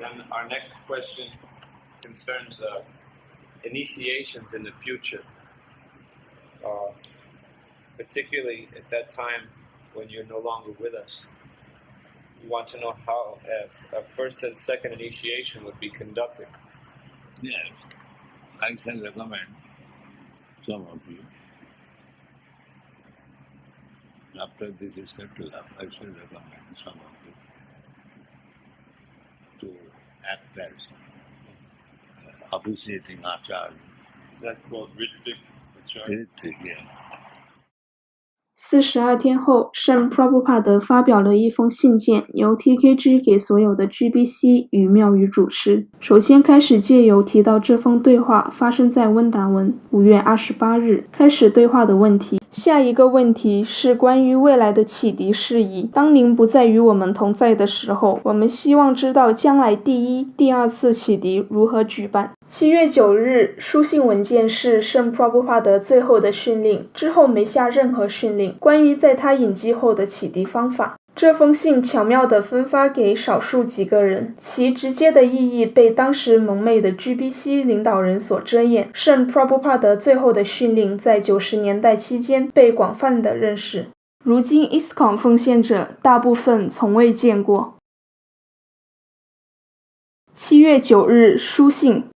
then our next question concerns initiations in the future, particularly at that time when you're no longer with us. We want to know how a first and second initiation would be conducted. Yes, I shall recommend some of you. After this is settled up, I shall recommend some of you to act as officiating acharya. Is that called Ritvik Acharya? Ritvik, yeah. 42天后，圣 Prabhupada 发表了一封信件，由 TKG 给所有的 GBC 与庙宇主持。首先开始借由提到这封对话发生在温达文5月28日，开始对话的问题。下一个问题是关于未来的启迪事宜。当您不再与我们同在的时候，我们希望知道将来第二次启迪如何举办。7月9日，书信文件是圣 Prabhupada 最后的训令，之后没下任何训令，关于在他隐居后的启迪方法。这封信巧妙地分发给少数几个人，其直接的意义被当时蒙昧的 GBC 领导人所遮掩。圣 Prabhupada 最后的训令在90年代期间被广泛的认识，如今 ISKCON 奉献者大部分从未见过。7月9日，书信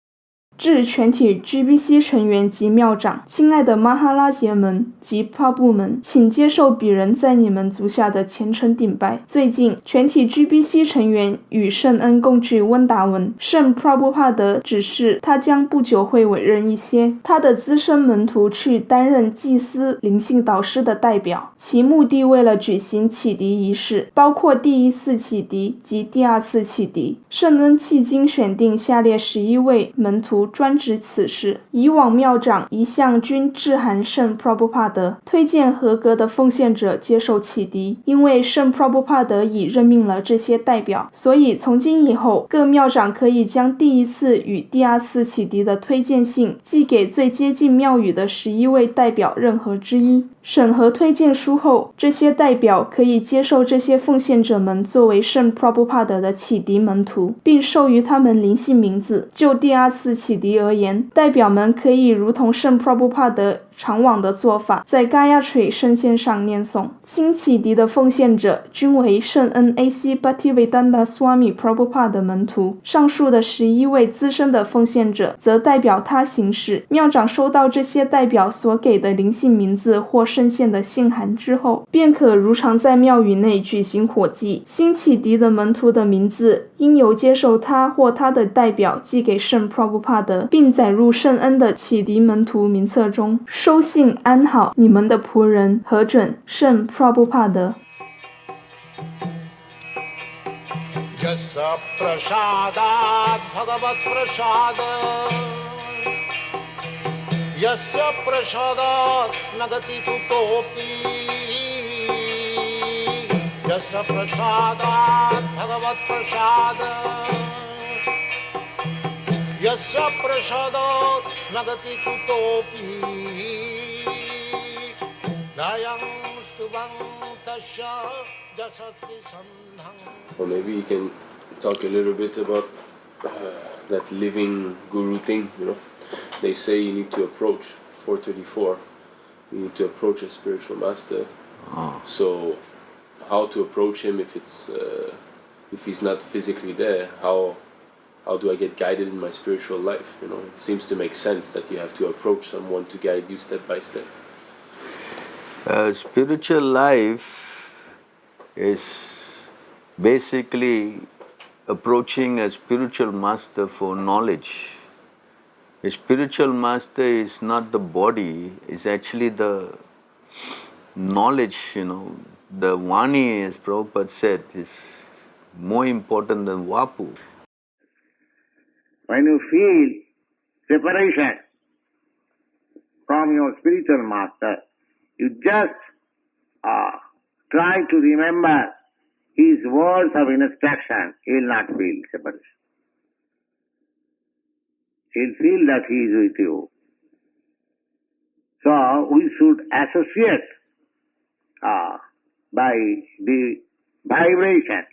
致全体 GBC 成员及庙长，亲爱的马哈拉杰们及帕布们，请接受鄙人在你们足下的虔诚顶拜。最近，全体 GBC 成员与圣恩共聚温达文，圣 Prabhupada 指示他将不久会委任一些他的资深门徒去担任祭司、灵性导师的代表，其目的为了举行启迪仪式，包括第一次启迪及第二次启迪。圣恩迄今选定下列11位门徒专职此事。以往庙长一向均致函圣 Prabhupada， 推荐合格的奉献者接受启迪。因为圣 Prabhupada 已任命了这些代表，所以从今以后，各庙长可以将第一次与第二次启迪的推荐信寄给最接近庙宇的11位代表任何之一。审核推荐书后，这些代表可以接受这些奉献者们作为圣 Prabhupada 的启迪门徒，并授予他们灵性名字。就第二次启迪而言，代表们可以如同圣 Prabhupada 常往的做法，在 Gayatri 圣线上念诵。新启迪的奉献者均为圣恩 A.C. Bhaktivedanta Swami Prabhupada 的门徒。上述的11位资深的奉献者则代表他行事。庙长收到这些代表所给的灵性名字或圣线的信函之后，便可如常在庙宇内举行火祭。新启迪的门徒的名字应由接受他或他的代表寄给圣 Prabhupada， 并载入圣恩的启迪门徒名册中。收信安好，你们的仆人。核准，圣 Prabhupada。 Jasa prasadat bhagavat prasad Yasya prasadat nagati kutopi Jasa prasadat bhagavat prasad Yasya prasadat nagati kutopi Dayang stubang tasya jasati sandhang. Or maybe you can talk a little bit about that living guru thing, you know. They say you need to approach 434, you need to approach a spiritual master. So how to approach him if he's not physically there? How do I get guided in my spiritual life? You know, it seems to make sense that you have to approach someone to guide you step by step. Spiritual life is basically approaching a spiritual master for knowledge. A spiritual master is not the body, it's actually the knowledge, you know. The Vani, as Prabhupada said, is more important than Vapu. When you feel separation from your spiritual master, you just try to remember his words of instruction. He will not feel separation. He will feel that he is with you. So we should associate by the vibration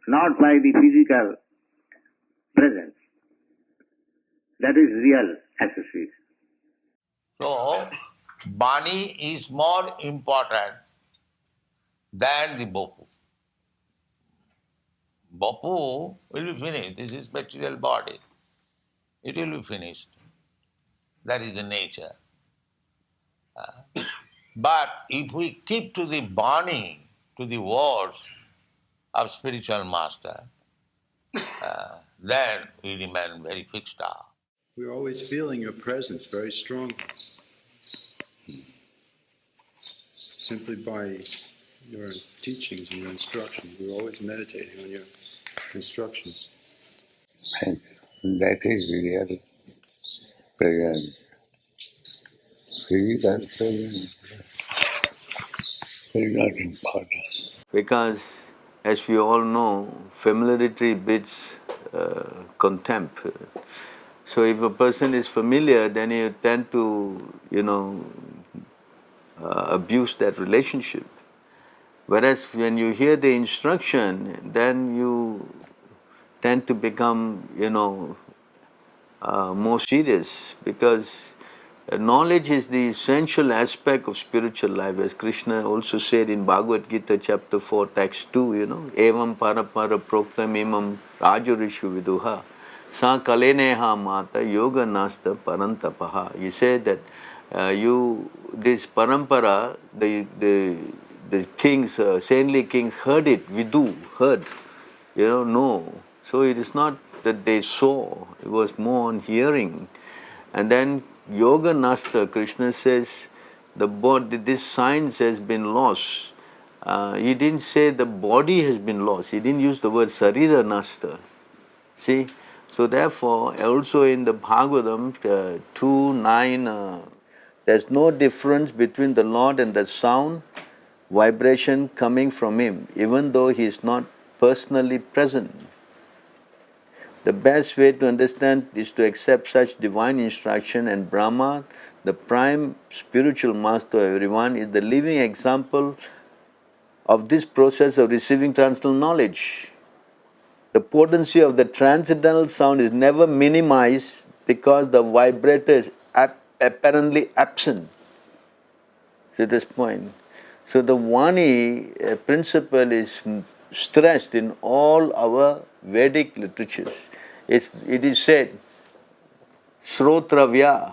not by the physical presence. That is real association. So, Bani is more important than the Bopu. Bopu will be finished. This is material body. It will be finished. That is the nature. But if we keep to the Bani, to the words of spiritual master, then we remain very fixed up. We're always feeling your presence very strongly. Simply by your teachings and your instructions. We're always meditating on your instructions. And that is real presence. Physical presence is not important. Because, as we all know, familiarity breeds contempt. So if a person is familiar, then you tend to, abuse that relationship. Whereas when you hear the instruction, then you tend to become, more serious, because knowledge is the essential aspect of spiritual life, as Krishna also said in Bhagavad Gita chapter 4 text 2, evam parapara proktam imam rajarishu viduha sa kaleneha mata yoga nasta parantapaha. You say that this parampara, the kings, saintly kings heard it, vidu, heard, know. So it is not that they saw, it was more on hearing. And then Yoga Nasta, Krishna says, this science has been lost. He didn't say the body has been lost. He didn't use the word Sarira Nasta. See? So therefore, also in the Bhagavatam 2:9, there's no difference between the Lord and the sound, vibration coming from Him, even though He is not personally present. The best way to understand is to accept such divine instruction, and Brahma, the prime spiritual master of everyone, is the living example of this process of receiving transcendental knowledge. The potency of the transcendental sound is never minimized because the vibrator is apparently absent. See this point? So the Vani principle is stressed in all our Vedic literatures. It is said, Shrotravya.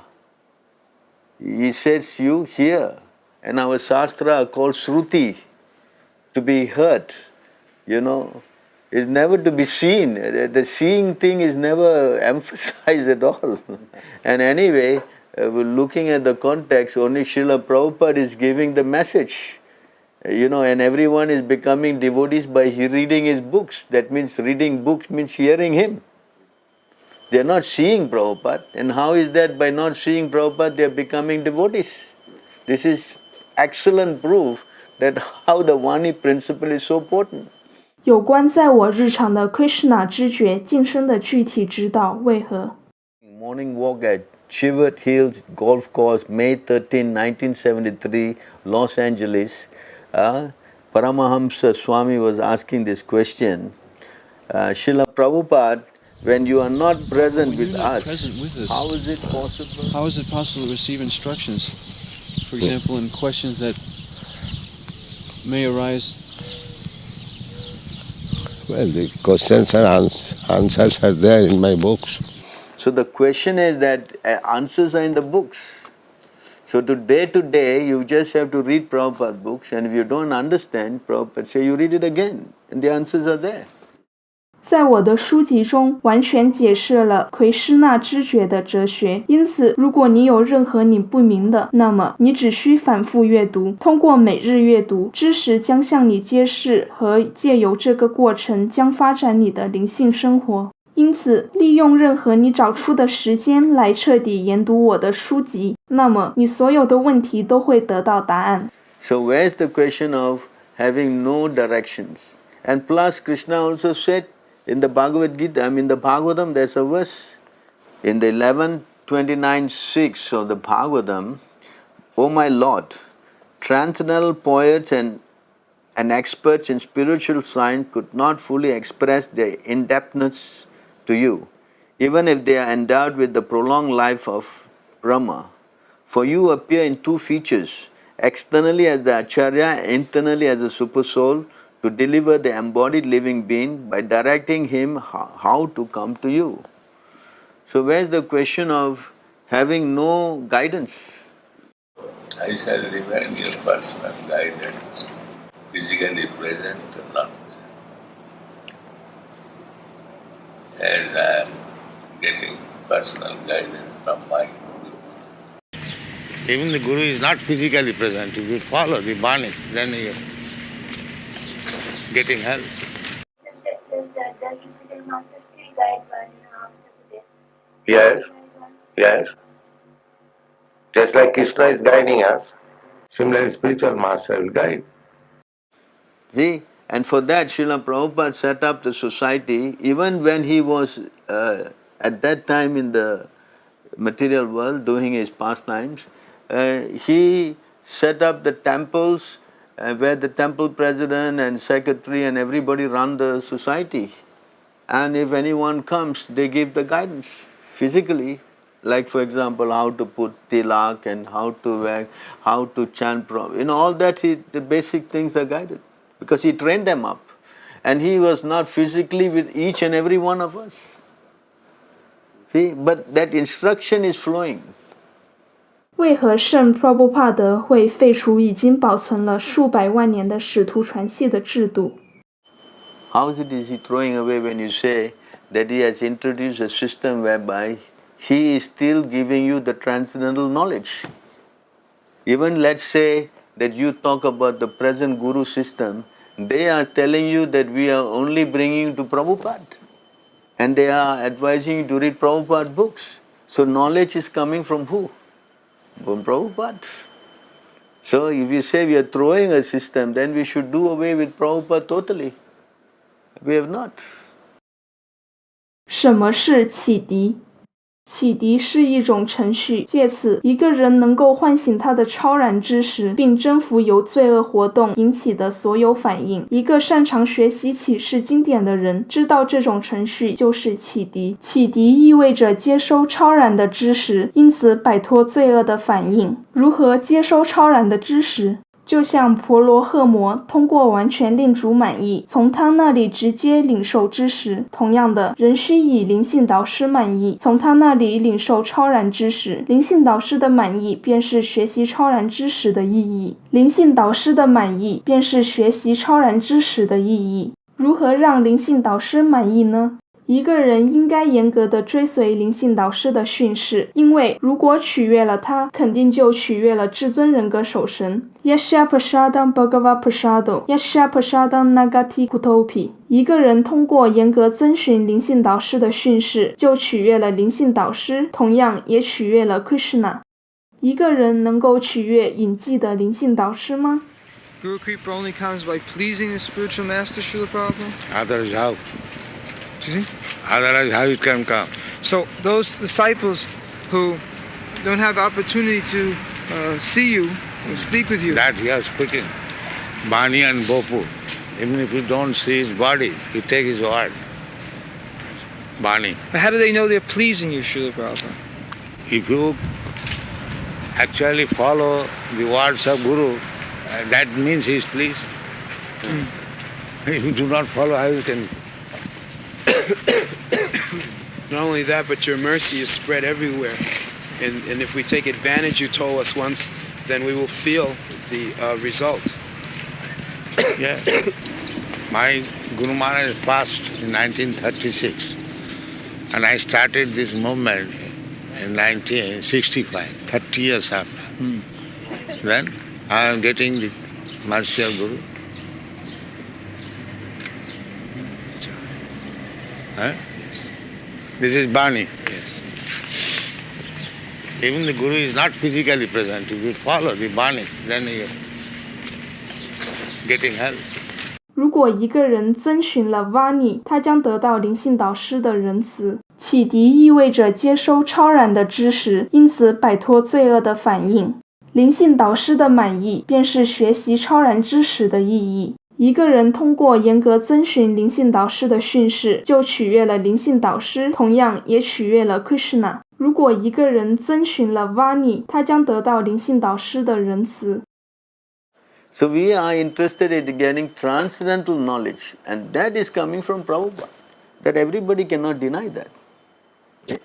He says, you hear. And our Shastra are called Shruti, to be heard. It's never to be seen. The seeing thing is never emphasized at all. And anyway, looking at the context, only Srila Prabhupada is giving the message. And everyone is becoming devotees by reading his books. That means reading books means hearing him. They are not seeing Prabhupada. And how is that by not seeing Prabhupada they are becoming devotees? This is excellent proof that how the Vani principle is so potent. 有关在我日常的 Krishna 知觉晋升的具体指导为何？ Morning walk at Chivert Hills Golf Course, May 13, 1973, Los Angeles. Paramahamsa Swami was asking this question. Srila Prabhupada, when you are not present with us, how is it possible? How is it possible to receive instructions? For example, in questions that may arise. Well, the questions and answers are there in my books. So the question is that answers are in the books. So to day, you just have to read Prabhupada books, and if you don't understand, Prabhupada say you read it again, and the answers are there. 在我的书籍中完全解释了奎师那知觉的哲学，因此如果你有任何你不明的，那么你只需反复阅读，通过每日阅读，知识将向你揭示，和借由这个过程将发展你的灵性生活。因此，利用任何你找出的时间来彻底研读我的书籍，那么你所有的问题都会得到答案。 So where's the question of having no directions? And plus Krishna also said, in the Bhagavad Gita, the Bhagavatam, there's a verse in the 11:29:6 of the Bhagavatam, O my Lord, transcendental poets and and experts in spiritual science could not fully express their in-depthness to you, even if they are endowed with the prolonged life of Brahma. For you appear in two features, externally as the Acharya, internally as a supersoul, to deliver the embodied living being by directing him how to come to you. So where's the question of having no guidance? I shall remain your personal guidance, physically present or not. As I am getting personal guidance from my Guru. Even the Guru is not physically present. If you follow the Bani, then you are getting help. Yes, yes. Just like Krishna is guiding us, similarly spiritual master will guide. See, and for that Srila Prabhupada set up the society even when he was at that time in the material world doing his pastimes. He set up the temples where the temple president and secretary and everybody run the society. And if anyone comes, they give the guidance physically, like for example how to put tilak and how to wear, how to chant, all that the basic things are guided. Because he trained them up. And he was not physically with each and every one of us. See, but that instruction is flowing. 为何圣 Prabhupada 会废除已经保存了数百万年的使徒传系的制度？ How is he throwing away when you say that he has introduced a system whereby he is still giving you the transcendental knowledge? Even let's say that you talk about the present Guru system, they are telling you that we are only bringing you to Prabhupada. And they are advising you to read Prabhupada books. So knowledge is coming from who? From Prabhupada. So if you say we are throwing a system, then we should do away with Prabhupada totally. We have not. 什么是启迪？启迪是一种程序，借此一个人能够唤醒他的超然知识，并征服由罪恶活动引起的所有反应。一个擅长学习启示经典的人，知道这种程序就是启迪。启迪意味着接收超然的知识，因此摆脱罪恶的反应。如何接收超然的知识？就像婆罗诃摩通过完全令主满意，从他那里直接领受知识。同样的，人需以灵性导师满意，从他那里领受超然知识。灵性导师的满意便是学习超然知识的意义。灵性导师的满意便是学习超然知识的意义。如何让灵性导师满意呢？一个人应该严格地追随灵性导师的训示，因为如果取悦了他，肯定就取悦了至尊人格守神。Yasha prasadam bhagava prasado, yasha prasadam nagati kutopi。一个人通过严格遵循灵性导师的训示，就取悦了灵性导师，同样也取悦了 Krishna。一个人能够取悦隐迹的灵性导师吗？ Guru Kripa only comes by pleasing the spiritual master, Srila Prabhupada? Otherwise how? Excuse me? Otherwise how it can come? So those disciples who don't have opportunity to see you or speak with you. That he is speaking. Bani and Bopu. Even if you don't see his body, you take his word. Bani. But how do they know they're pleasing you, Srila Prabhupada? If you actually follow the words of Guru, that means he is pleased. If you do not follow, how you can... Not only that, but your mercy is spread everywhere. And if we take advantage, you told us once, then we will feel the result. Yeah. My Guru Maharaj passed in 1936. And I started this movement in 1965, 30 years after. Then I am getting the mercy of Guru. Huh? Yes. This is Bani. Yes. Even the Guru is not physically present. If you follow the Bani, then you are getting help. 如果一个人遵循了 Vani， 他将得到灵性导师的仁慈。启迪意味着接收超然的知识，因此摆脱罪恶的反应。灵性导师的满意便是学习超然知识的意义。一个人通过严格遵循灵性导师的训示，就取悦了灵性导师，同样也取悦了 Krishna。如果一个人遵循了 Vani， 他将得到灵性导师的仁慈。So we are interested in getting transcendental knowledge, and that is coming from Prabhupada. That everybody cannot deny that. Okay?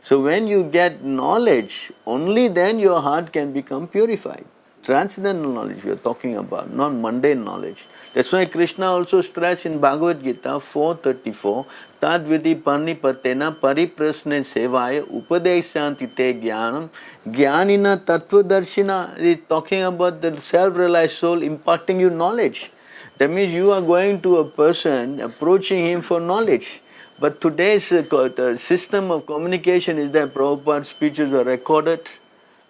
So when you get knowledge, only then your heart can become purified. Transcendental knowledge we are talking about, not mundane knowledge. That's why Krishna also stressed in Bhagavad Gita 4:34, Tad vidi parnipatena pariprasne sevaya upadeshanti te jnanam jnanina tattvadarshina. Is talking about the self-realized soul imparting you knowledge. That means you are going to a person, approaching him for knowledge. But today's system of communication is that Prabhupada's speeches are recorded.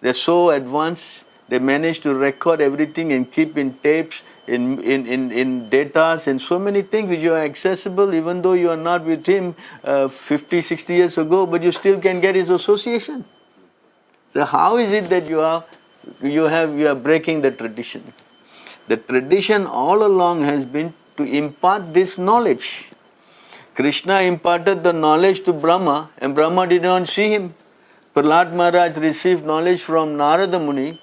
They're so advanced. They manage to record everything and keep in tapes, in data, and so many things which are accessible even though you are not with him 50, 60 years ago, but you still can get his association. So how is it that you are breaking the tradition? The tradition all along has been to impart this knowledge. Krishna imparted the knowledge to Brahma, and Brahma did not see him. Prahlad Maharaj received knowledge from Narada Muni,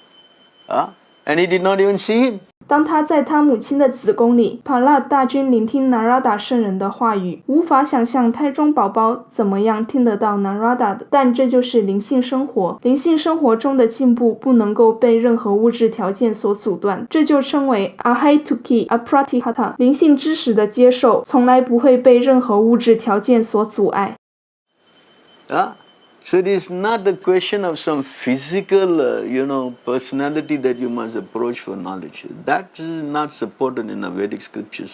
and he did not even see him. 当他在他母亲的子宫里，帕拉大军聆听 Narada 圣人的话语，无法想象胎中宝宝怎么样听得到 Narada 的，但这就是灵性生活。灵性生活中的进步不能够被任何物质条件所阻断，这就称为 Ahituki Apratihata。灵性知识的接受从来不会被任何物质条件所阻碍。So it is not the question of some physical, personality that you must approach for knowledge. That is not supported in the Vedic scriptures.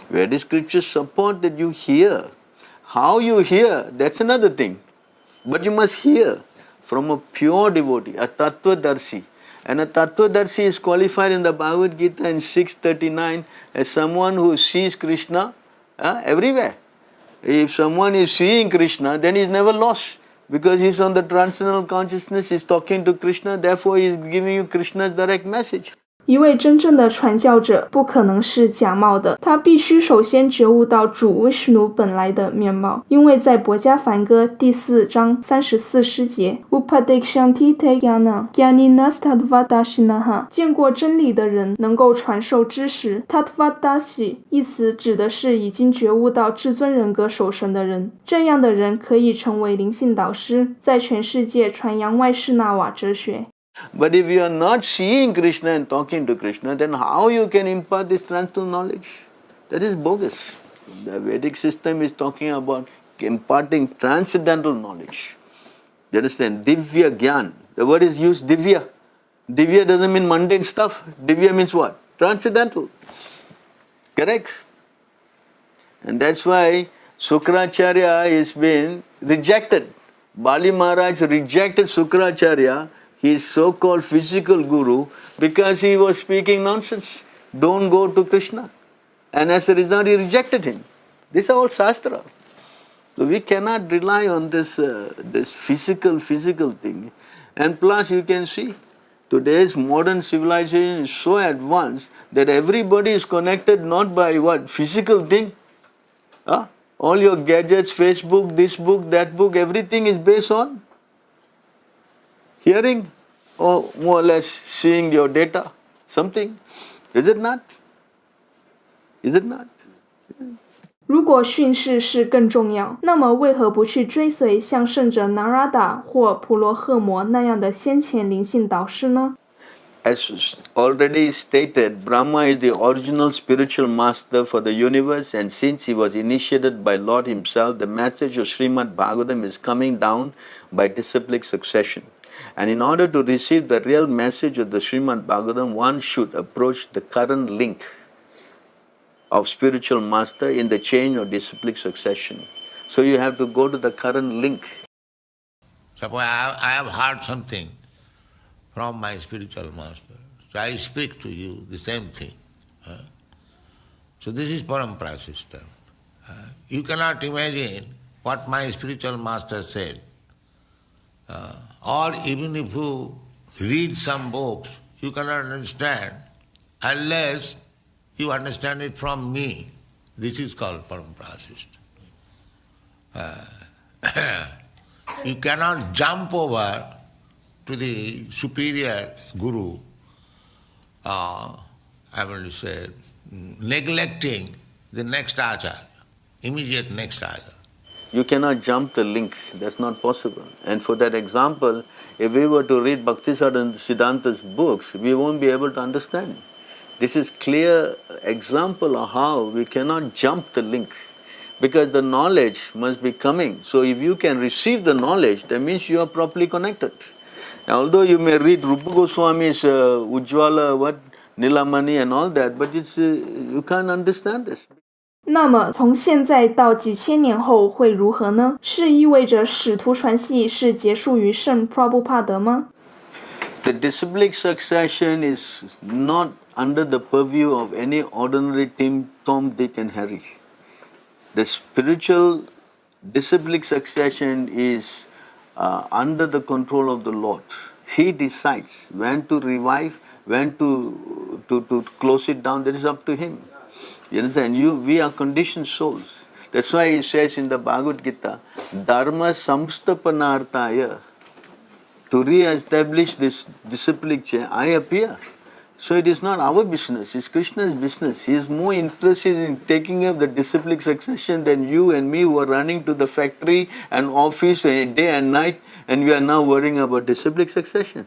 Vedic scriptures support that you hear. How you hear, that's another thing. But you must hear from a pure devotee, a Tattvadarshi. And a Tattvadarshi is qualified in the Bhagavad Gita in 6:39 as someone who sees Krishna everywhere. If someone is seeing Krishna, then he is never lost. Because he's on the transcendental consciousness, he's talking to Krishna, therefore he's giving you Krishna's direct message. 一位真正的传教者不可能是假冒的，他必须首先觉悟到主 Vishnu 本来的面貌，因为在薄伽梵歌第4章34诗节 Upadekshanti te jnana jnaninas tattvadashinaha 见过真理的人能够传授知识。 Tattvadashi 一词指的是已经觉悟到至尊人格守神的人，这样的人可以成为灵性导师，在全世界传扬外士那瓦哲学。But if you are not seeing Krishna and talking to Krishna, then how you can impart this transcendental knowledge? That is bogus. The Vedic system is talking about imparting transcendental knowledge. You understand? Divya Gyan. The word is used Divya. Divya doesn't mean mundane stuff. Divya means what? Transcendental. Correct? And that's why Sukracharya is been rejected. Bali Maharaj rejected Sukracharya, his so-called physical guru, because he was speaking nonsense. Don't go to Krishna. And as a result, he rejected him. These are all Shastra. So we cannot rely on this physical thing. And plus you can see, today's modern civilization is so advanced that everybody is connected not by what? Physical thing. All your gadgets, Facebook, this book, that book, everything is based on hearing or more or less seeing your data, something. Is it not? Is it not? 如果训示是更重要，那么为何不去追随像圣者 Narada 或普罗赫摩那样的先前灵性导师呢？ As already stated, Brahma is the original spiritual master for the universe, and since he was initiated by Lord himself, the message of Srimad Bhagavatam is coming down by disciplic succession. And in order to receive the real message of the Srimad Bhagavatam, one should approach the current link of spiritual master in the chain of disciplic succession. So you have to go to the current link. Suppose I have heard something from my spiritual master, so I speak to you the same thing. So this is parampara system. You cannot imagine what my spiritual master said. Or even if you read some books, you cannot understand unless you understand it from me. This is called parampara system. You cannot jump over to the superior guru, neglecting the next acharya, immediate next acharya. You cannot jump the link, that's not possible. And for that example, if we were to read Bhaktisiddhanta's books, we won't be able to understand. This is clear example of how we cannot jump the link, because the knowledge must be coming. So if you can receive the knowledge, that means you are properly connected. Now, although you may read Rupa Goswami's Ujjwala, Nilamani and all that, but you can't understand this. 那么从现在到几千年后会如何呢？是意味着使徒传系是结束于圣 Prabhupada 吗？ The disciplic succession is not under the purview of any ordinary Tom, Dick and Harry. The spiritual disciplic succession is under the control of the Lord. He decides when to revive, when to close it down. That is up to Him. You understand? We are conditioned souls. That's why He says in the Bhagavad Gita, Dharma samstapanartaya. To re-establish this disciplic chain, I appear. So it is not our business, it's Krishna's business. He is more interested in taking up the disciplic succession than you and me who are running to the factory and office day and night, and we are now worrying about disciplic succession.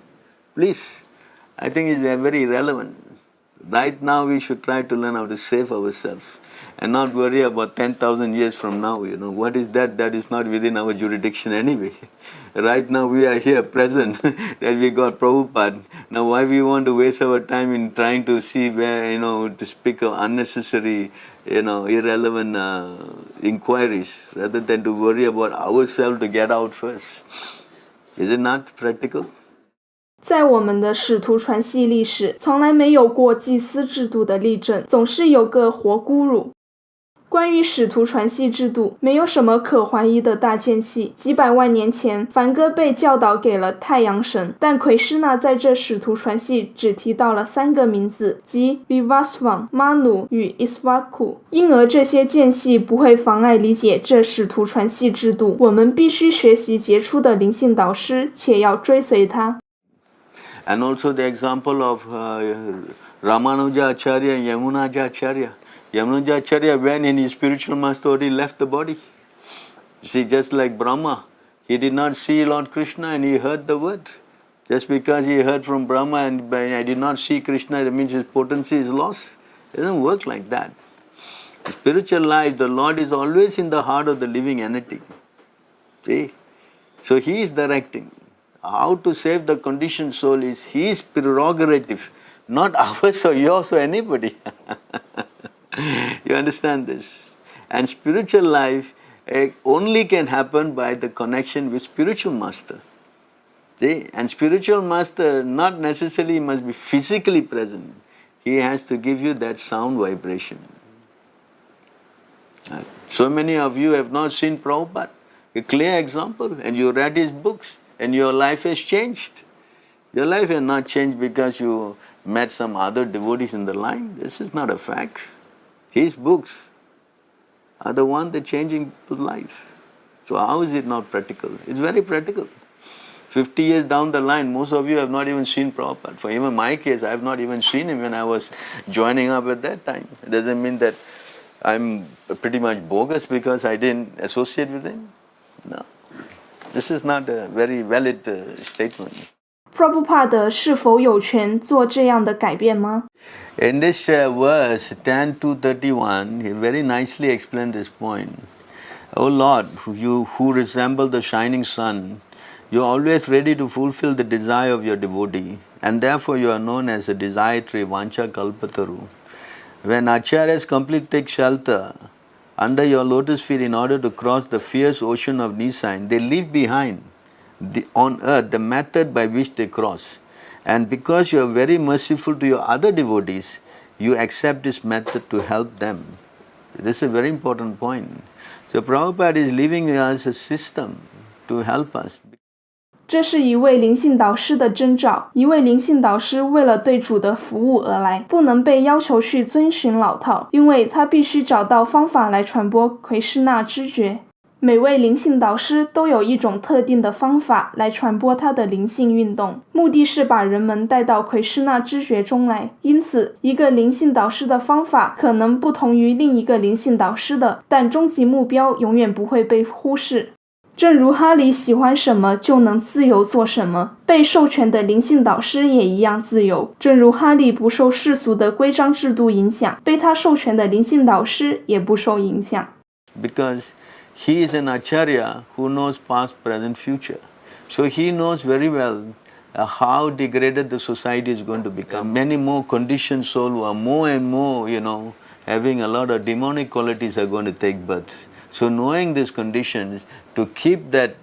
Please, I think it's very irrelevant. Right now we should try to learn how to save ourselves and not worry about 10,000 years from now. What is that? That is not within our jurisdiction anyway. Right now we are here present that we got Prabhupada. Now why we want to waste our time in trying to see where, to speak of unnecessary, irrelevant inquiries rather than to worry about ourselves to get out first. Is it not practical? 在我们的使徒传系历史，从来没有过祭司制度的例证，总是有个活咕噜。关于使徒传系制度，没有什么可怀疑的大间隙。几百万年前，梵歌被教导给了太阳神，但奎师那在这使徒传系只提到了3个名字，即 Vivasvan、Manu 与 Isvaku。因而这些间隙不会妨碍理解这使徒传系制度。我们必须学习杰出的灵性导师，且要追随他。And also the example of Ramanuja Acharya and Yamunaja Acharya. Yamunaja Acharya went in his spiritual master already left the body. See, just like Brahma, he did not see Lord Krishna and he heard the word. Just because he heard from Brahma and I did not see Krishna, that means his potency is lost. It doesn't work like that. In spiritual life, the Lord is always in the heart of the living entity. See? So he is directing. How to save the conditioned soul is His prerogative, not ours or yours or anybody. You understand this? And spiritual life only can happen by the connection with spiritual master. See? And spiritual master not necessarily must be physically present. He has to give you that sound vibration. So many of you have not seen Prabhupada, a clear example, and you read his books. And your life has changed. Your life has not changed because you met some other devotees in the line. This is not a fact. His books are the one that changing people's life. So how is it not practical? It's very practical. 50 years down the line, most of you have not even seen Prabhupada. For even my case, I have not even seen him when I was joining up at that time. It doesn't mean that I'm pretty much bogus because I didn't associate with him. No. This is not a very valid statement. Prabhupada 是否有权做这样的改变吗？ In this verse 10-31, he very nicely explained this point. O Lord, you who resemble the shining sun, you are always ready to fulfill the desire of your devotee, and therefore you are known as a desire tree, Vancha Kalpataru. When acharyas complete take shelter under your lotus feet in order to cross the fierce ocean of Nisain, they leave behind on earth the method by which they cross. And because you are very merciful to your other devotees, you accept this method to help them. This is a very important point. So Prabhupada is leaving us a system to help us. 这是一位灵性导师的征兆。一位灵性导师为了对主的服务而来，不能被要求去遵循老套，因为他必须找到方法来传播奎师那知觉。每位灵性导师都有一种特定的方法来传播他的灵性运动，目的是把人们带到奎师那知觉中来。因此，一个灵性导师的方法可能不同于另一个灵性导师的，但终极目标永远不会被忽视。正如哈里喜欢什么就能自由做什么，被授权的灵性导师也一样自由。正如哈里不受世俗的规章制度影响，被他授权的灵性导师也不受影响。Because he is an acharya who knows past, present, future. So he knows very well how degraded the society is going to become. Many more conditioned souls who are more and more, having a lot of demonic qualities are going to take birth. So knowing these conditions, to keep that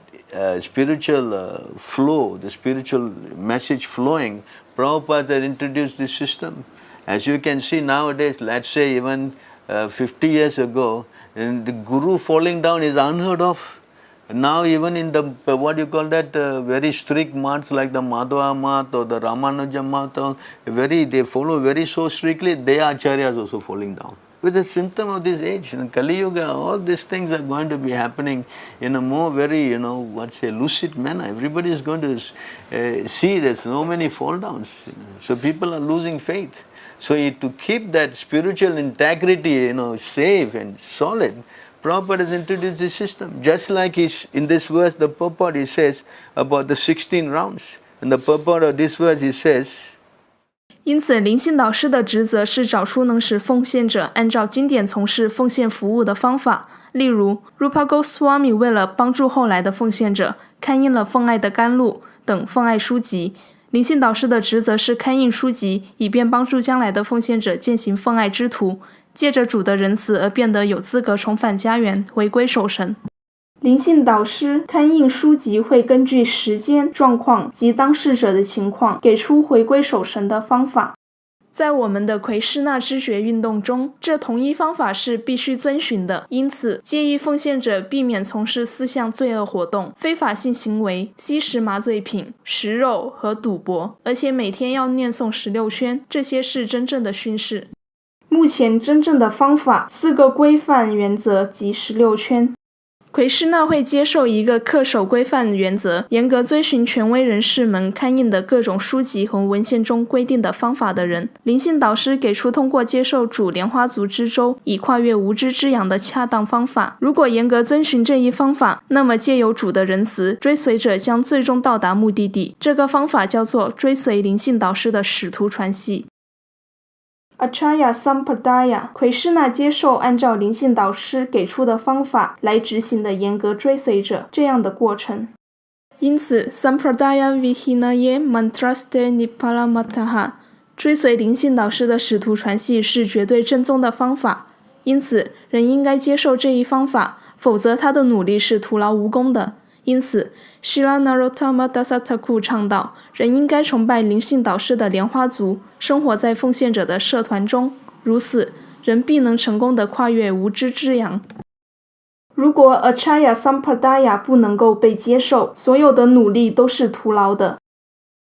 spiritual flow, the spiritual message flowing, Prabhupada had introduced this system. As you can see nowadays, let's say even 50 years ago, and the guru falling down is unheard of. Now even in the, very strict maths like the Madhva math or the Ramanuja math, they follow very so strictly, they are acharyas also falling down. With a symptom of this age, in Kali Yuga, all these things are going to be happening in a more very, lucid manner. Everybody is going to see there's so many fall downs. So people are losing faith. So to keep that spiritual integrity, safe and solid, Prabhupada has introduced this system. Just like in this verse, the purport he says about the 16 rounds. In the purport of this verse he says, 因此，灵性导师的职责是找出能使奉献者按照经典从事奉献服务的方法。例如 Rupa Goswami 为了帮助后来的奉献者，刊印了奉爱的甘露等奉爱书籍。灵性导师的职责是刊印书籍，以便帮助将来的奉献者践行奉爱之途，借着主的仁慈而变得有资格重返家园，回归守神。灵性导师刊印书籍会根据时间、状况及当事者的情况，给出回归守神的方法。在我们的奎师那知觉运动中，这同一方法是必须遵循的，因此建议奉献者避免从事4项罪恶活动：非法性行为、吸食麻醉品、食肉和赌博，而且每天要念诵16圈，这些是真正的训示。目前真正的方法4个规范原则及16圈。奎师那会接受一个恪守规范原则、严格遵循权威人士们刊印的各种书籍和文献中规定的方法的人。灵性导师给出通过接受主莲花族之舟以跨越无知之洋的恰当方法。如果严格遵循这一方法，那么借由主的仁慈，追随者将最终到达目的地。这个方法叫做追随灵性导师的使徒传系。Acharya Sampradaya 奎师那接受按照灵性导师给出的方法来执行的严格追随者这样的过程。因此 Sampradaya Vihinaye Mantraste Nipalamataha 追随灵性导师的使徒传系是绝对正宗的方法。因此人应该接受这一方法，否则他的努力是徒劳无功的。因此 Srila Narottama Dasa Thakur 倡导人应该崇拜灵性导师的莲花族，生活在奉献者的社团中，如此人必能成功地跨越无知之洋。如果 Acharya Sampradaya 不能够被接受，所有的努力都是徒劳的。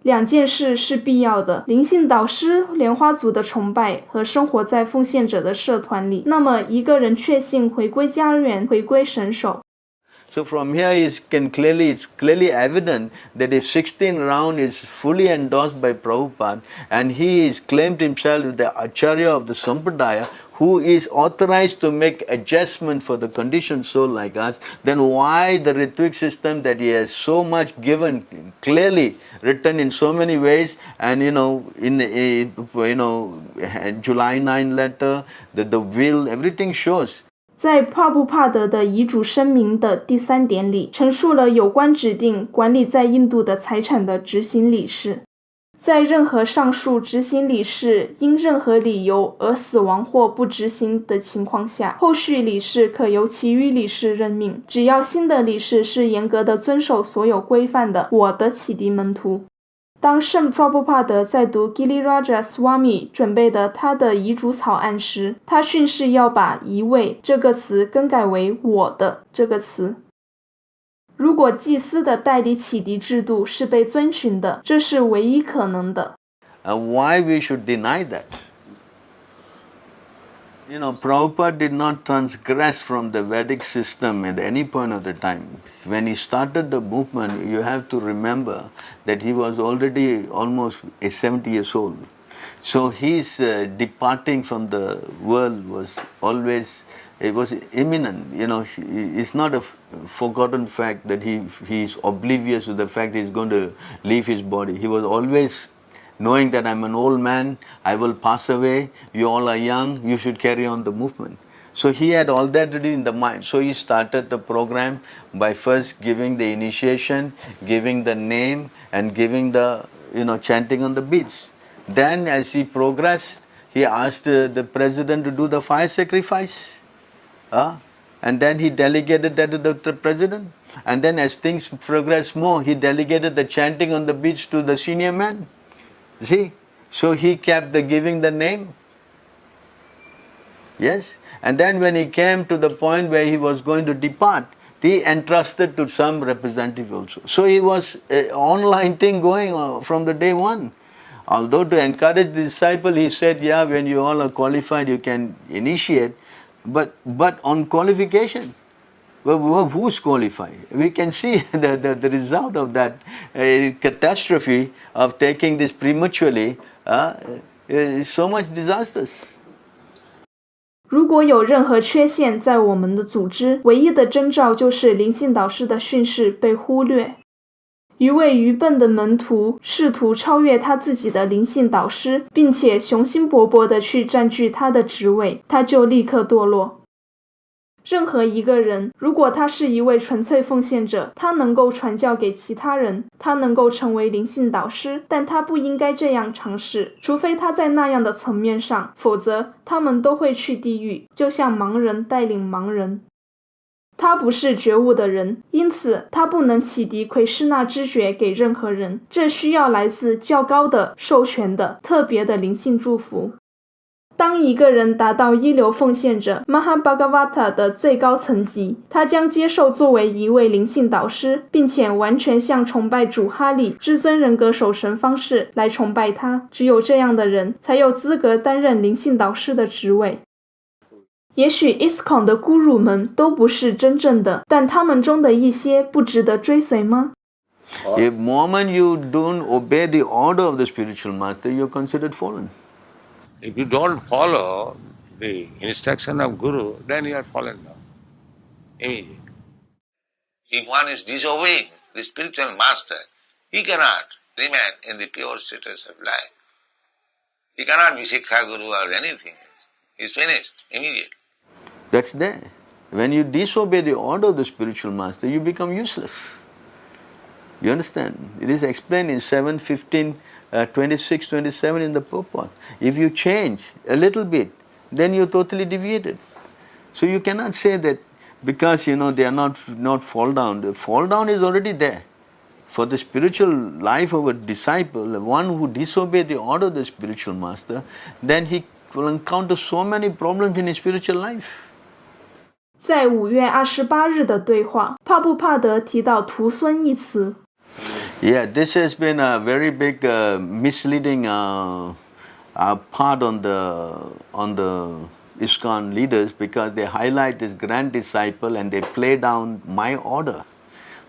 2件事是必要的：灵性导师、莲花族的崇拜和生活在奉献者的社团里。那么一个人确信回归家园，回归神手。So from here it's clearly evident that if 16 round is fully endorsed by Prabhupada and he is claimed himself as the Acharya of the Sampradaya, who is authorized to make adjustment for the conditioned soul like us, then why the Ritwik system that he has so much given, clearly written in so many ways, and in July 9 letter, the will, everything shows. 在帕布帕德的遗嘱声明的第3点里，陈述了有关指定管理在印度的财产的执行理事。在任何上述执行理事因任何理由而死亡或不执行的情况下，后续理事可由其余理事任命，只要新的理事是严格的遵守所有规范的我的启迪门徒。当圣 Prabhupada 在读 Giriraja Swami 准备的他的遗嘱草案时，他训示要把一位这个词更改为我的这个词。如果祭司的代理启迪制度是被遵循的，这是唯一可能的。Why we should deny that? Prabhupada did not transgress from the Vedic system at any point of the time. When he started the movement, you have to remember that he was already almost 70 years old. So his departing from the world was always, it was imminent. It's not a forgotten fact that he is oblivious to the fact he's going to leave his body. He was always knowing that I'm an old man, I will pass away, you all are young, you should carry on the movement. So he had all that already in the mind. So he started the program by first giving the initiation, giving the name, and giving the, chanting on the beads. Then as he progressed, he asked the president to do the fire sacrifice. And then he delegated that to the president. And then as things progressed more, he delegated the chanting on the beads to the senior man. See? So he kept giving the name. Yes? And then when he came to the point where he was going to depart, he entrusted to some representative also. So he was an online thing going from the day one. Although to encourage the disciple, he said, yeah, when you all are qualified, you can initiate. But on qualification, well, who's qualified? We can see the result of that catastrophe of taking this prematurely, so much disasters. 如果有任何缺陷在我们的组织，唯一的征兆就是灵性导师的训示被忽略。一位愚笨的门徒试图超越他自己的灵性导师，并且雄心勃勃地去占据他的职位，他就立刻堕落。任何一个人，如果他是一位纯粹奉献者，他能够传教给其他人，他能够成为灵性导师，但他不应该这样尝试，除非他在那样的层面上，否则他们都会去地狱，就像盲人带领盲人。他不是觉悟的人，因此他不能启迪奎师那知觉给任何人，这需要来自较高的、授权的、特别的灵性祝福。当一个人达到一流奉献者 Mahabhagavata 的最高层级，他将接受作为一位灵性导师，并且完全像崇拜主哈利至尊人格守神方式来崇拜他。只有这样的人才有资格担任灵性导师的职位。也许 ISKCON 的咕噜们都不是真正的，但他们中的一些不值得追随吗？ If moment you don't obey the order of the spiritual master, you're considered fallen. If you don't follow the instruction of Guru, then you are fallen down immediately. If one is disobeying the spiritual master, he cannot remain in the pure status of life. He cannot be Sikha Guru or anything else. He's finished immediately. That's there. When you disobey the order of the spiritual master, you become useless. You understand? It is explained in 7:15, 26, 27 in the purport. If you change a little bit, then you're totally deviated. So you cannot say that because they are not fall down. The fall down is already there. For the spiritual life of a disciple, one who disobeys the order of the spiritual master, then he will encounter so many problems in his spiritual life. 在5月28日的对话，帕布帕德提到徒孙一词。Yeah, this has been a very big misleading part on the ISKCON leaders because they highlight this grand disciple and they play down my order.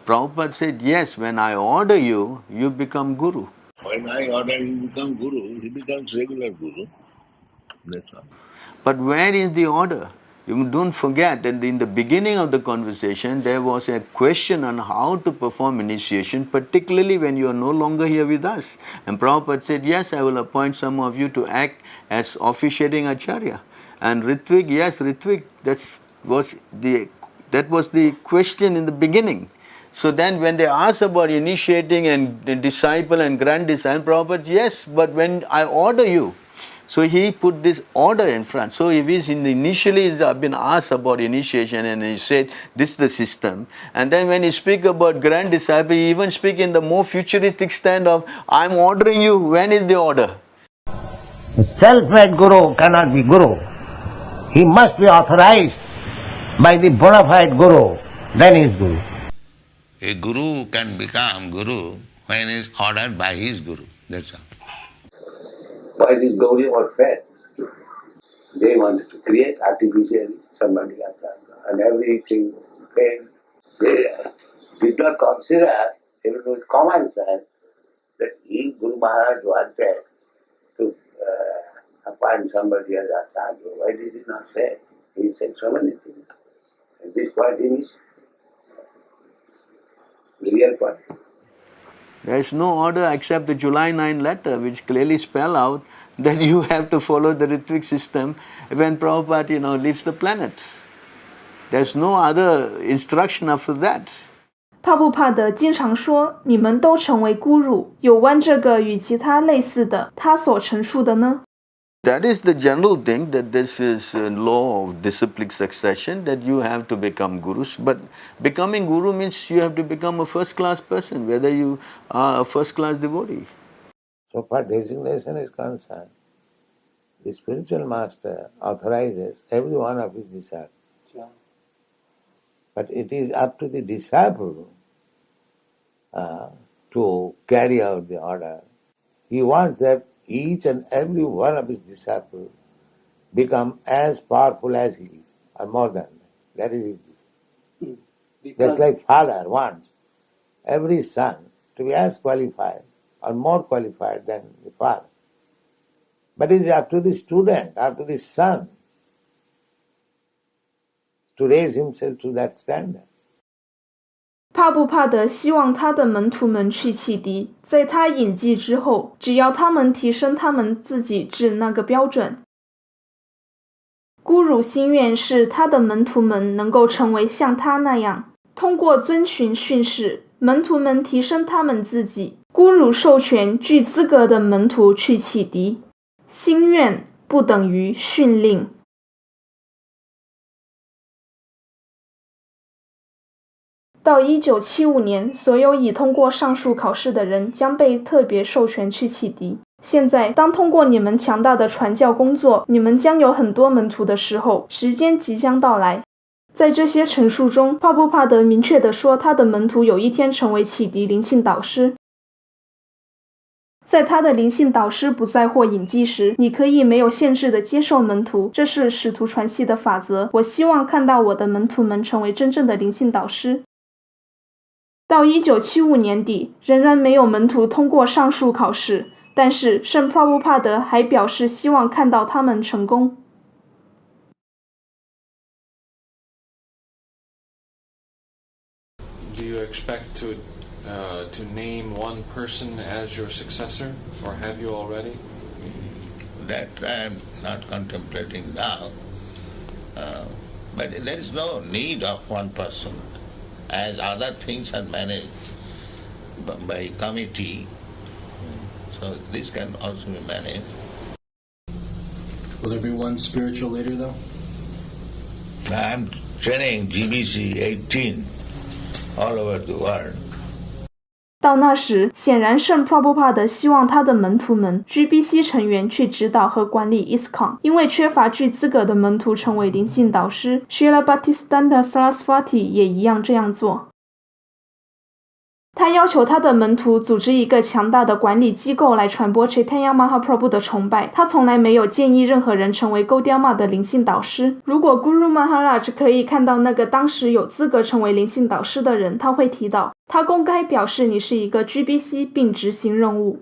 Prabhupada said, yes, when I order you, you become Guru. When I order you become Guru, he becomes regular Guru. That's all. But where is the order? You don't forget that in the beginning of the conversation, there was a question on how to perform initiation, particularly when you are no longer here with us. And Prabhupada said, yes, I will appoint some of you to act as officiating Acharya. And Ritvik, yes, Ritvik, that was the question in the beginning. So then when they asked about initiating and the disciple and grand disciple, Prabhupada said, yes, but when I order you, so he put this order in front. So if he's initially been asked about initiation and he said, this is the system. And then when he speak about grand disciple, he even speak in the more futuristic stand of, I'm ordering you, when is the order? A self-made Guru cannot be Guru. He must be authorized by the bona fide Guru, then he is Guru. A guru can become guru when he is ordered by his guru. That's all. Why this Gauri was fed? They wanted to create artificially somebody else, and everything failed. They did not consider, even with common sense, that if Guru Maharaj wanted to appoint somebody as Acharya, why did he not say? He said so many things. And this point is the real point. There is no order except the July 9 letter, which clearly spell out that you have to follow the Ritvik system when Prabhupada, leaves the planet. There's no other instruction after that. 帕布帕德经常说：“你们都成为孤乳。”有关这个与其他类似的，他所陈述的呢？ That is the general thing, that this is a law of disciplic succession, that you have to become gurus. But becoming guru means you have to become a first-class person, whether you are a first-class devotee. So far designation is concerned, the spiritual master authorizes every one of his disciples. But it is up to the disciple to carry out the order. He wants that each and every one of his disciples become as powerful as he is, or more than that. That is his desire. Just like father wants every son to be as qualified or more qualified than the father. But it is up to the student, up to the son, to raise himself to that standard. 帕布帕德希望他的门徒们去启迪，在他隐迹之后，只要他们提升他们自己至那个标准。孤乳心愿是他的门徒们能够成为像他那样，通过遵循训示，门徒们提升他们自己。孤乳授权具资格的门徒去启迪，心愿不等于训令。到1975年，所有已通过上述考试的人将被特别授权去启迪。现在，当通过你们强大的传教工作，你们将有很多门徒的时候，时间即将到来。在这些陈述中，帕布帕德明确地说，他的门徒有一天成为启迪灵性导师。在他的灵性导师不在或隐迹时，你可以没有限制地接受门徒，这是使徒传系的法则。我希望看到我的门徒们成为真正的灵性导师。到1975年底，仍然没有门徒通过上述考试，但是圣普拉布帕德还表示希望看到他们成功。Do you expect to name one person as your successor, or have you already? That I am not contemplating now. But there is no need of one person, as other things are managed by committee. So this can also be managed. Will there be one spiritual leader, though? I am training GBC 18 all over the world. 到那时，显然圣 Prabhupada 希望他的门徒们 GBC 成员去指导和管理 ISKCON， 因为缺乏具资格的门徒成为灵性导师。Srila Bhaktisiddhanta Saraswati 也一样这样做。他要求他的门徒组织一个强大的管理机构来传播 Chaitanya Mahaprabhu 的崇拜。他从来没有建议任何人成为 Gaudiya 的灵性导师。如果 Guru Maharaj 可以看到那个当时有资格成为灵性导师的人，他会提到，他公开表示你是一个 GBC 并执行任务。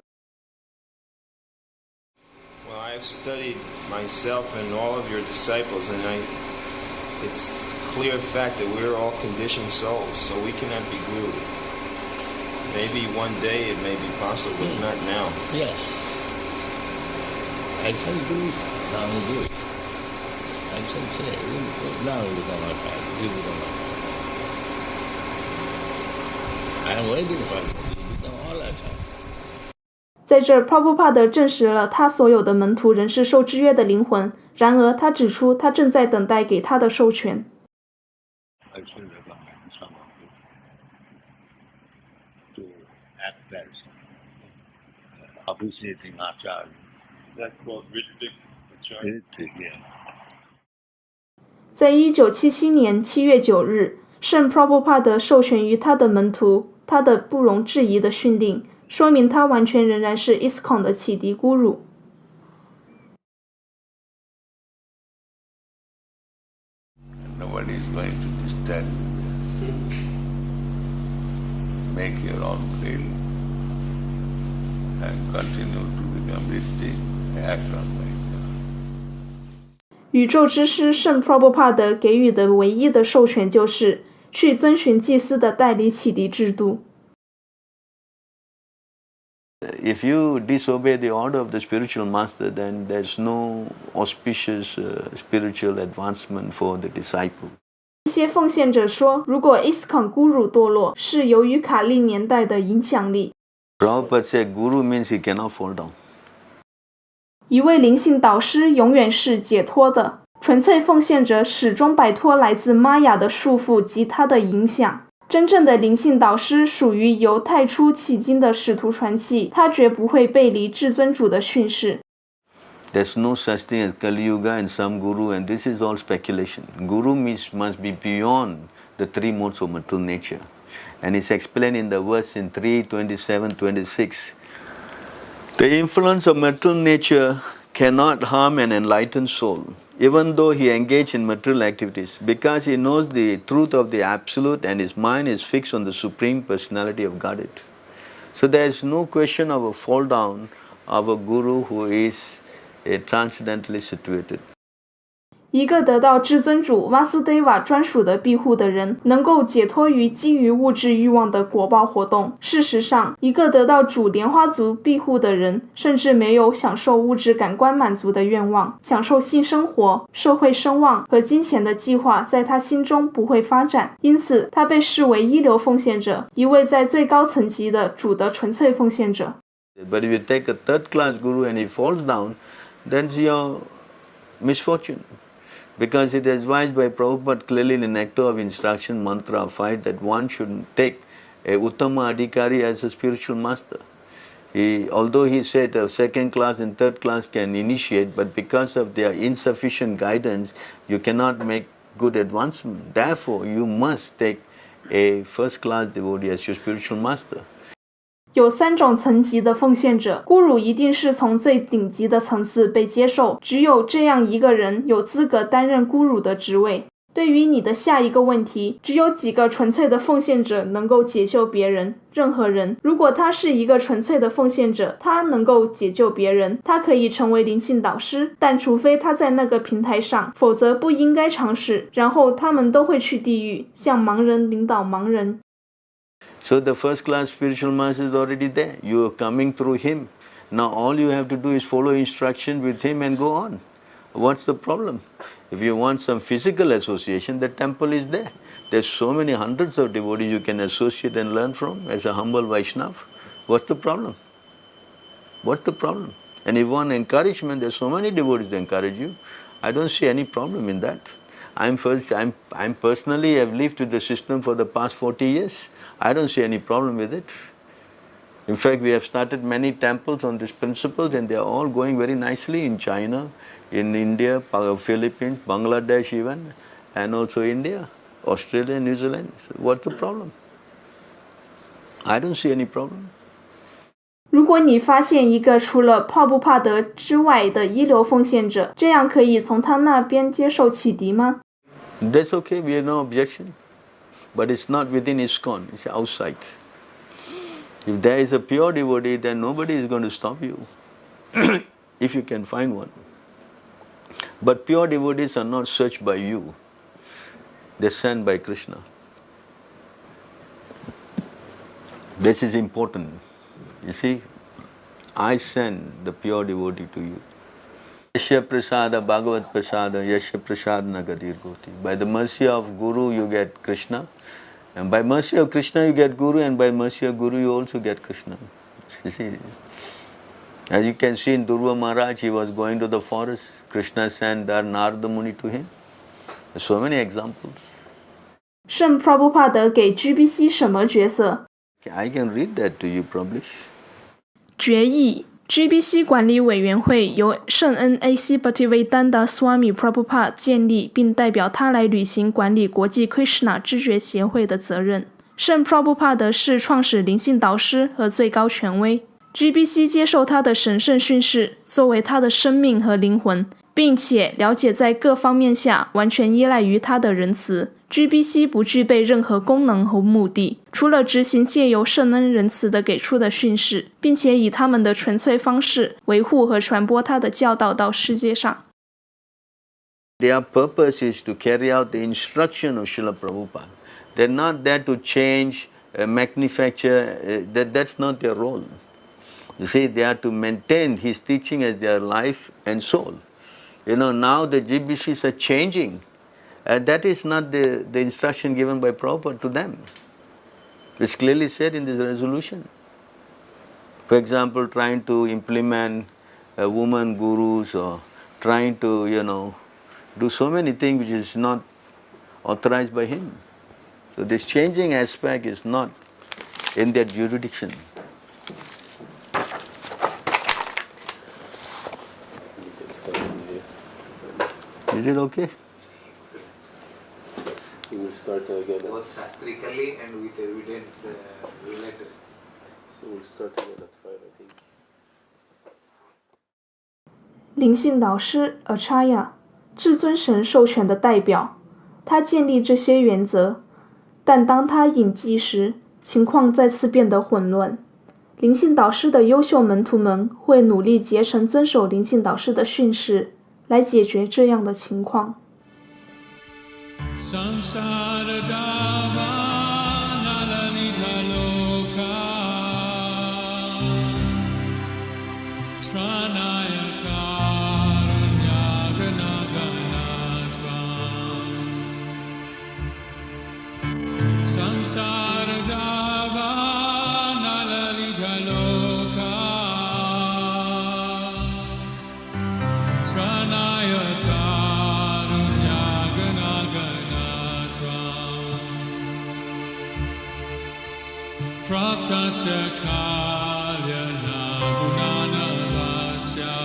Well, I've studied myself and all of your disciples, and it's clear fact that we're all conditioned souls, so we cannot be guru.Maybe one day it may be possible, but not now. Yes. I can do it. Now I do it. I can say, now you become a child. You become a child. I am waiting for you. You become all a child. 在这 Prabhupada 证实了他所有的门徒仍是受制约的灵魂，然而他指出他正在等待给他的授权。As officiating Acharya. Is that called Ritvik Acharya? Ritvik, yeah. 在1977年7月9日，圣 Prabhupada 授权于他的门徒，他的不容置疑的训令，说明他完全仍然是 ISKCON 的启迪咕噜。Nobody is going to disturb you. Make your own will and continue to become distinct, act on my God. 宇宙之师圣 Prabhupada 给予的唯一的授权就是去遵循祭司的代理启迪制度。If you disobey the order of the spiritual master, then there's no auspicious spiritual advancement for the disciple. 一些奉献者说，如果 ISKCON Guru 堕落，是由于卡利年代的影响力。Prabhupada said, Guru means he cannot fall down. 一位灵性导师永远是解脱的，纯粹奉献者始终摆脱来自玛雅的束缚及他的影响。真正的灵性导师属于由太初迄今的使徒传系，他绝不会背离至尊主的训示。There's no such thing as Kali Yuga and some Guru, and this is all speculation. Guru must be beyond the three modes of material nature. And it's explained in the verse in 3:27-26. The influence of material nature cannot harm an enlightened soul, even though he engage in material activities, because he knows the truth of the Absolute and his mind is fixed on the Supreme Personality of Godhead. So there is no question of a fall down of a Guru who is transcendently situated. 一个得到至尊主 Vasudeva 专属的庇护的人，能够解脱于基于物质欲望的果报活动。事实上，一个得到主莲花族庇护的人，甚至没有享受物质感官满足的愿望，享受性生活、社会声望和金钱的计划在他心中不会发展。因此，他被视为一流奉献者，一位在最高层级的主的纯粹奉献者。But if you take a third-class Guru and he falls down, then it's your misfortune. Because it is advised by Prabhupada clearly in the Nectar of Instruction, Mantra 5, that one should take a Uttama Adhikari as a spiritual master. Although he said a second class and third class can initiate, but because of their insufficient guidance, you cannot make good advancement. Therefore, you must take a first class devotee as your spiritual master. 有3种层级的奉献者，咕噜一定是从最顶级的层次被接受，只有这样一个人有资格担任咕噜的职位。对于你的下一个问题，只有几个纯粹的奉献者能够解救别人，任何人。如果他是一个纯粹的奉献者，他能够解救别人，他可以成为灵性导师，但除非他在那个平台上，否则不应该尝试。然后他们都会去地狱，向盲人领导盲人。So the first class spiritual master is already there. You are coming through him. Now all you have to do is follow instruction with him and go on. What's the problem? If you want some physical association, the temple is there. There's so many hundreds of devotees you can associate and learn from as a humble Vaishnava. What's the problem? What's the problem? And if you want encouragement, there's so many devotees to encourage you. I don't see any problem in that. I'm personally have lived with the system for the past 40 years. I don't see any problem with it. In fact, we have started many temples on these principles and they are all going very nicely in China, in India, Philippines, Bangladesh even, and also India, Australia, New Zealand. So what's the problem? I don't see any problem. 如果你发现一个除了泡不帕德之外的一流奉献者，这样可以从他那边接受启迪吗？ That's okay, we have no objection. But it's not within ISKCON, it's outside. If there is a pure devotee, then nobody is going to stop you, if you can find one. But pure devotees are not searched by you, they're sent by Krishna. This is important. You see, I send the pure devotee to you. Yasya prasada bhagavat prasada yasya prasad nagadir goti. By the mercy of Guru you get Krishna, and by mercy of Krishna you get Guru, and by mercy of Guru you also get Krishna. You see, as you can see in Durva Maharaj, he was going to the forest, Krishna sent Narada Muni to him. There's so many examples. 圣 Prabhupada 给 GBC 什么角色？ I can read that to you probably. 决议 GBC 管理委员会由圣恩 A.C. Bhaktivedanta Swami Prabhupada 建立，并代表他来履行管理国际 Krishna 知觉协会的责任。圣 Prabhupada 是创始灵性导师和最高权威。GBC 接受他的神圣训示作为他的生命和灵魂，并且了解在各方面下完全依赖于他的仁慈。GBC 不具备任何功能和目的，除了执行借由圣恩仁慈的给出的训示，并且以他们的纯粹方式维护和传播他的教导到世界上。Their purpose is to carry out the instruction of Srila Prabhupada. They're not there to change, manufacture, that's not their role. You see, they are to maintain his teaching as their life and soul. Now the GBCs are changing. That is not the instruction given by Prabhupada to them. It's clearly said in this resolution. For example, trying to implement woman gurus or trying to, do so many things which is not authorized by him. So this changing aspect is not in their jurisdiction. Is it okay? We will start again. Both shastrically and with evidence letters. So we'll start again at 5, I think. 灵性导师 Acharya， 至尊神授权的代表，他建立这些原则，但当他隐迹时，情况再次变得混乱。灵性导师的优秀门徒们会努力竭诚遵守灵性导师的训示，来解决这样的情况。Praptasya kalyana gunanavasya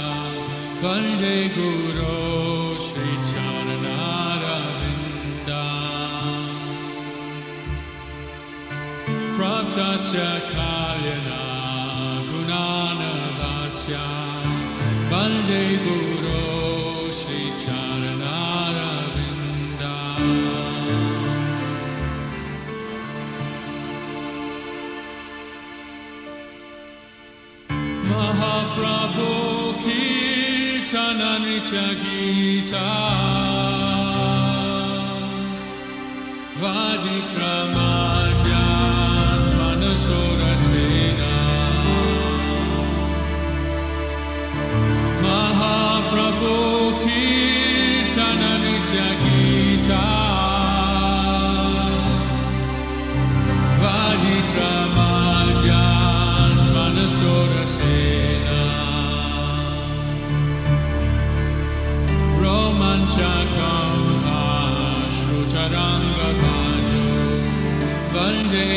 Vande Guru Shri Charanaravinda Praptasya kalyana gunanavasya Vande Guru Shri Charanaravinda Mahaprabhu Kirtana Nitya Gita Vajitra-majan Manasora-sena Mahaprabhu Kirtana Nitya Gita Vajitra-majan Manasora-sena Romanchakam Ashrutaranga Bhajo Vande